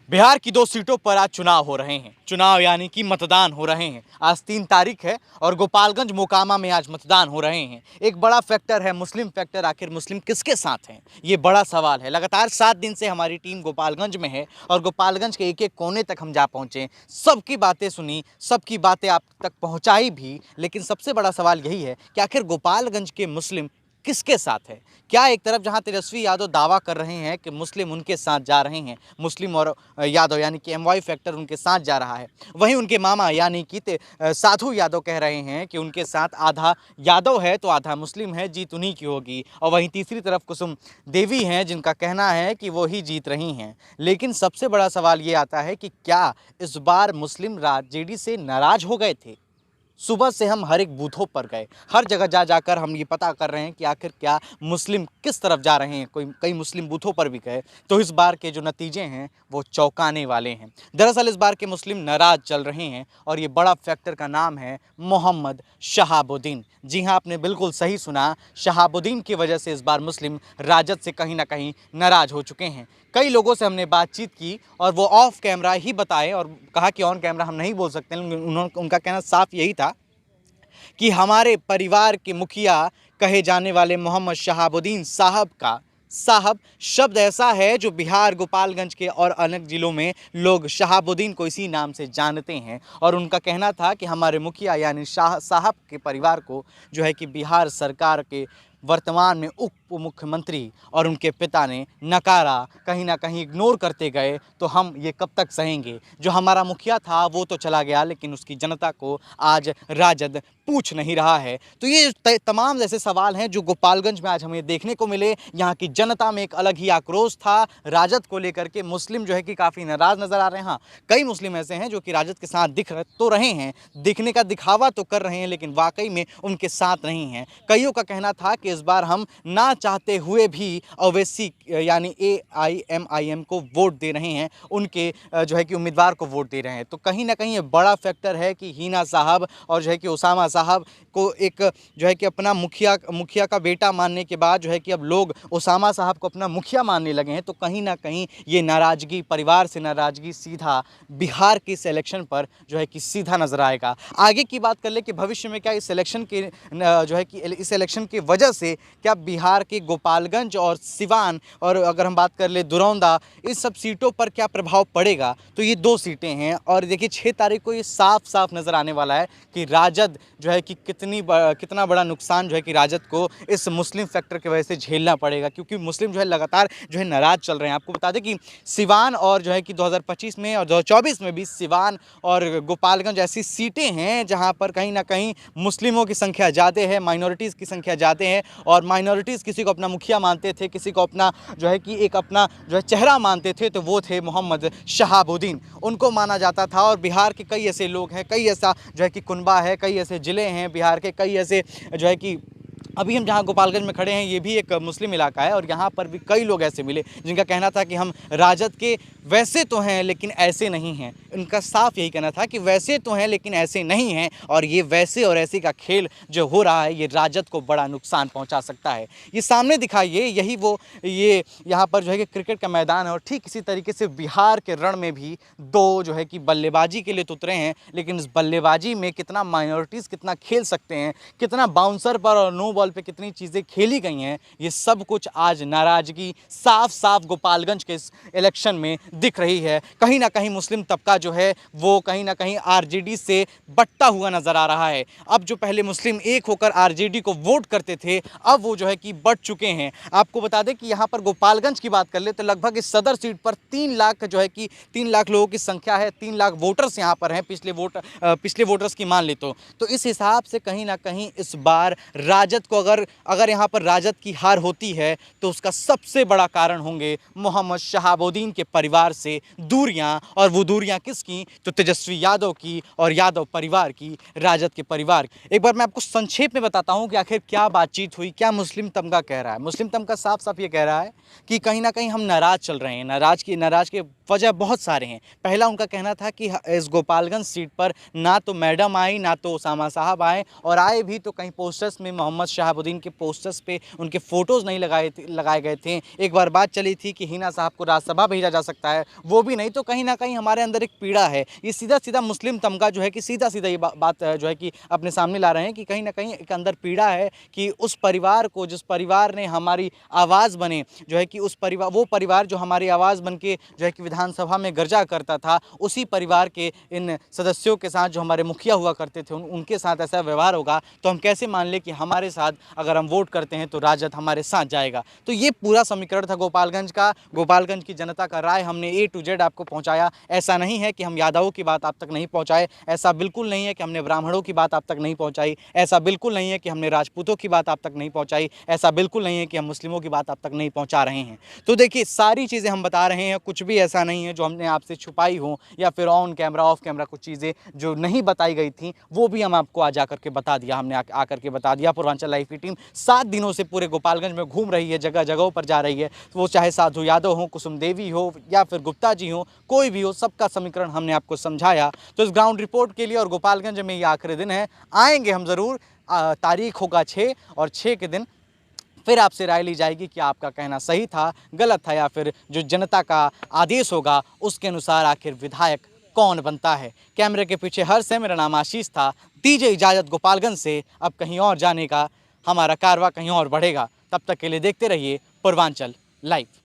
बिहार की 2 सीटों पर आज चुनाव हो रहे हैं। चुनाव यानी कि मतदान हो रहे हैं। आज 3 तारीख है और गोपालगंज मोकामा में आज मतदान हो रहे हैं। एक बड़ा फैक्टर है मुस्लिम फैक्टर। आखिर मुस्लिम किसके साथ हैं, ये बड़ा सवाल है। लगातार 7 दिन से हमारी टीम गोपालगंज में है और गोपालगंज के एक एक कोने तक हम जा पहुंचे, सबकी बातें सुनी, सबकी बातें आप तक पहुंचाई भी। लेकिन सबसे बड़ा सवाल यही है कि आखिर गोपालगंज के मुस्लिम किसके साथ है। क्या एक तरफ जहां तेजस्वी यादव दावा कर रहे हैं कि मुस्लिम उनके साथ जा रहे हैं, मुस्लिम और यादव यानी कि एमवाई फैक्टर उनके साथ जा रहा है, वहीं उनके मामा यानी कि साधु यादव कह रहे हैं कि उनके साथ आधा यादव है तो आधा मुस्लिम है, जीत उन्हीं की होगी। और वहीं तीसरी तरफ कुसुम देवी हैं जिनका कहना है कि वो ही जीत रही हैं। लेकिन सबसे बड़ा सवाल ये आता है कि क्या इस बार मुस्लिम जेडी से नाराज हो गए थे। सुबह से हम हर एक बूथों पर गए, हर जगह जा जाकर हम ये पता कर रहे हैं कि आखिर क्या मुस्लिम किस तरफ जा रहे हैं। कई मुस्लिम बूथों पर भी गए तो इस बार के जो नतीजे हैं वो चौंकाने वाले हैं। दरअसल इस बार के मुस्लिम नाराज चल रहे हैं और ये बड़ा फैक्टर का नाम है मोहम्मद शहाबुद्दीन। जी हाँ, आपने बिल्कुल सही सुना, शहाबुद्दीन की वजह से इस बार मुस्लिम राजद से कहीं ना कहीं नाराज हो चुके हैं। कई लोगों से हमने बातचीत की और वो ऑफ कैमरा ही बताए और कहा कि ऑन कैमरा हम नहीं बोल सकते। उनका कहना साफ यही था कि हमारे परिवार के मुखिया कहे जाने वाले मोहम्मद शहाबुद्दीन साहब का साहब शब्द ऐसा है जो बिहार गोपालगंज के और अनेक जिलों में लोग शहाबुद्दीन को इसी नाम से जानते हैं। और उनका कहना था कि हमारे मुखिया यानी शाह साहब के परिवार को जो है कि बिहार सरकार के वर्तमान में उप मुख्यमंत्री और उनके पिता ने नकारा, कहीं ना कहीं इग्नोर करते गए, तो हम ये कब तक सहेंगे। जो हमारा मुखिया था वो तो चला गया, लेकिन उसकी जनता को आज राजद पूछ नहीं रहा है। तो ये तमाम ऐसे सवाल हैं जो गोपालगंज में आज हमें देखने को मिले। यहाँ की जनता में एक अलग ही आक्रोश था राजद को लेकर के। मुस्लिम जो है कि काफ़ी नाराज़ नज़र आ रहे हैं। हाँ, कई मुस्लिम ऐसे हैं जो कि राजद के साथ दिख तो रहे हैं, दिखने का दिखावा तो कर रहे हैं, लेकिन वाकई में उनके साथ नहीं हैं। कईयों का कहना था कि इस बार हम ना चाहते हुए भी ओवैसी यानी AIMIM को वोट दे रहे हैं, उनके जो है कि उम्मीदवार को वोट दे रहे हैं। तो कहीं ना कहीं ये बड़ा फैक्टर है कि हिना साहब और जो है कि उसामा साहब को एक जो है कि अपना मुखिया का बेटा मानने के बाद जो है कि अब लोग उसामा साहब को अपना मुखिया मानने लगे हैं। तो कहीं ना कहीं ये नाराज़गी, परिवार से नाराज़गी सीधा बिहार के इस इलेक्शन पर जो है कि सीधा नजर आएगा। आगे की बात कर ले कि भविष्य में क्या इस इलेक्शन के जो है कि इस इलेक्शन की वजह से क्या बिहार के गोपालगंज और सिवान और अगर हम बात कर ले दुरौंदा, इस सब सीटों पर क्या प्रभाव पड़ेगा। तो ये 2 सीटें हैं और देखिए 6 तारीख को ये साफ साफ नज़र आने वाला है कि राजद जो है कि कितना बड़ा नुकसान जो है कि राजद को इस मुस्लिम फैक्टर की वजह से झेलना पड़ेगा। क्योंकि मुस्लिम जो है लगातार जो है नाराज़ चल रहे हैं। आपको बता दें कि सिवान और जो है कि 2025 में और 2024 में भी सिवान और गोपालगंज ऐसी सीटें हैं जहाँ पर कहीं ना कहीं मुस्लिमों की संख्या ज़्यादा है, माइनॉरिटीज़ की संख्या ज़्यादा है। और माइनॉरिटीज़ किसी को अपना मुखिया मानते थे, किसी को अपना जो है कि एक अपना जो है चेहरा मानते थे, तो वो थे मोहम्मद शहाबुद्दीन। उनको माना जाता था। और बिहार के कई ऐसे लोग हैं, कई ऐसा जो है कि कुनबा है, कई ऐसे ज़िले हैं बिहार के, कई ऐसे जो है कि अभी हम जहाँ गोपालगंज में खड़े हैं ये भी एक मुस्लिम इलाका है और यहाँ पर भी कई लोग ऐसे मिले जिनका कहना था कि हम राजद के वैसे तो हैं लेकिन ऐसे नहीं हैं। उनका साफ यही कहना था कि वैसे तो हैं लेकिन ऐसे नहीं हैं। और ये वैसे और ऐसे का खेल जो हो रहा है ये राजद को बड़ा नुकसान पहुँचा सकता है। ये सामने दिखाइए, यही वो ये यहाँ पर जो है कि क्रिकेट का मैदान है और ठीक इसी तरीके से बिहार के रण में भी 2 जो है कि बल्लेबाजी के लिए तो उतरे हैं। लेकिन इस बल्लेबाजी में कितना माइनॉरिटीज़ कितना खेल सकते हैं, कितना बाउंसर पर और नो बॉल पे कितनी चीज़ें खेली गई हैं, ये सब कुछ आज नाराज़गी साफ साफ गोपालगंज के इस इलेक्शन में दिख रही है। कहीं ना कहीं मुस्लिम तबका जो है वो कहीं ना कहीं RJD से बंटता हुआ नज़र आ रहा है। अब जो पहले मुस्लिम एक होकर RJD को वोट करते थे, अब वो जो है कि बंट चुके हैं। आपको बता दें कि यहाँ पर गोपालगंज की बात कर ले तो लगभग इस सदर सीट पर 3 लाख जो है कि 3 लाख लोगों की संख्या है, 3 लाख वोटर्स यहाँ पर हैं पिछले वोटर्स की मान ले तो इस हिसाब से कहीं ना कहीं इस बार राजद को अगर यहाँ पर राजद की हार होती है तो उसका सबसे बड़ा कारण होंगे मोहम्मद शहाबुद्दीन के परिवार से दूरियां। और वो दूरियां किसकी, तो तेजस्वी यादव की और यादव परिवार की, राजद के परिवार की। एक बार मैं आपको संक्षेप में बताता हूँ कि आखिर क्या बातचीत हुई, क्या मुस्लिम तबका कह रहा है। मुस्लिम तबका साफ साफ ये कह रहा है कि कहीं ना कहीं हम नाराज़ चल रहे हैं। नाराज़ के वजह बहुत सारे हैं। पहला उनका कहना था कि इस गोपालगंज सीट पर ना तो मैडम आई, ना तो उसामा साहब आए, और आए भी तो कहीं पोस्टर्स में मोहम्मद शहाबुद्दीन के पोस्टर्स पे उनके फ़ोटोज़ नहीं लगाए गए थे। एक बार बात चली थी कि हिना साहब को राज्यसभा भेजा जा सकता है, वो भी नहीं। तो कहीं न कहीं हमारे अंदर एक पीड़ा है। ये सीधा-सीधा मुस्लिम तमगा जो है कि सीधा-सीधा ये बात जो है कि अपने सामने ला रहे हैं कि कहीं न कहीं एक अंदर पीड़ा है कि उस परिवार को, जिस परिवार ने हमारी आवाज़ बने, जो है कि वो परिवार जो हमारी आवाज़ बन के जो है कि विधानसभा में गर्जा करता था, उसी परिवार के इन सदस्यों के साथ जो हमारे मुखिया हुआ करते थे उनके साथ ऐसा व्यवहार होगा, तो हम कैसे मान लें कि हमारे साथ अगर हम वोट करते हैं तो राजद हमारे साथ जाएगा। तो ये पूरा समीकरण था गोपालगंज का। गोपालगंज की जनता का राय हमने A to Z आपको पहुंचाया। ऐसा नहीं है कि हम यादवों की बात आप तक नहीं पहुंचाए, ऐसा बिल्कुल नहीं है कि हमने ब्राह्मणों की बात आप तक नहीं पहुंचाई, ऐसा बिल्कुल नहीं है कि हमने राजपूतों की बात आप तक नहीं पहुंचाई, ऐसा बिल्कुल नहीं है कि हम मुस्लिमों की बात आप तक नहीं पहुंचा रहे हैं। तो देखिए, सारी चीज़ें हम बता रहे हैं, कुछ भी ऐसा नहीं है जो हमने आपसे छुपाई हो या फिर ऑन कैमरा ऑफ कैमरा कुछ चीज़ें जो नहीं बताई गई थी वो भी हम आपको आज आकर के बता दिया। हमने आकर के बता दिया। पूर्वांचल लाइव की टीम 7 दिनों से पूरे गोपालगंज में घूम रही है, जगह जगहों पर जा रही है। वो चाहे साधु यादव हो, कुसुम देवी हो या फिर गुप्ता जी हो, कोई भी हो, सबका समीकरण हमने आपको समझाया। तो इस ग्राउंड रिपोर्ट के लिए और गोपालगंज में ये आखिरी दिन है, आएंगे हम ज़रूर। तारीख होगा 6 और 6 के दिन फिर आपसे राय ली जाएगी कि आपका कहना सही था, गलत था, या फिर जो जनता का आदेश होगा उसके अनुसार आखिर विधायक कौन बनता है। कैमरे के पीछे हर से मेरा नाम आशीष था। दीजिए इजाज़त गोपालगंज से, अब कहीं और जाने का। हमारा कारवां कहीं और बढ़ेगा। तब तक के लिए देखते रहिए पूर्वांचल लाइव।